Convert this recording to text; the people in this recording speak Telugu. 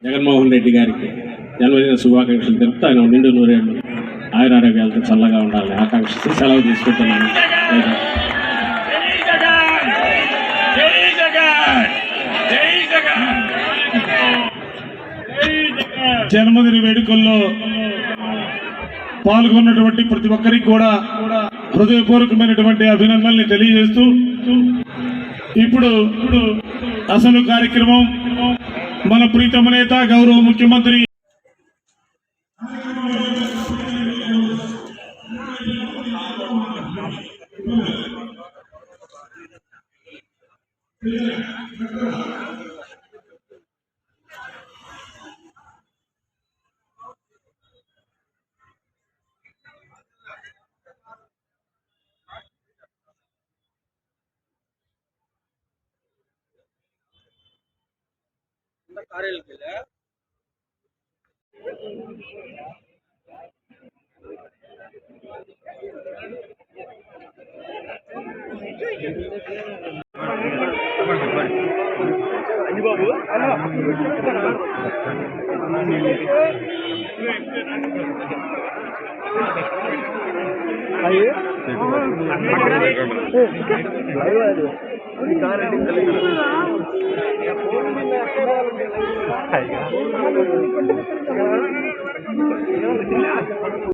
జగన్మోహన్ రెడ్డి గారికి జన్మదిన శుభాకాంక్షలు తెలుపుతూ ఆయన నిండు నూరేళ్ళు ఆయురారోగ్యాలతో చల్లగా ఉండాలని ఆకాంక్షిస్తూ సెలవు తీసుకుంటున్నాను. జన్మదిన వేడుకల్లో పాల్గొన్నటువంటి ప్రతి ఒక్కరికి కూడా హృదయపూర్వకమైనటువంటి అభినందనల్ని తెలియజేస్తూ ఇప్పుడు అసలు కార్యక్రమం మన ప్రీతమ నేత గౌరవ ముఖ్యమంత్రి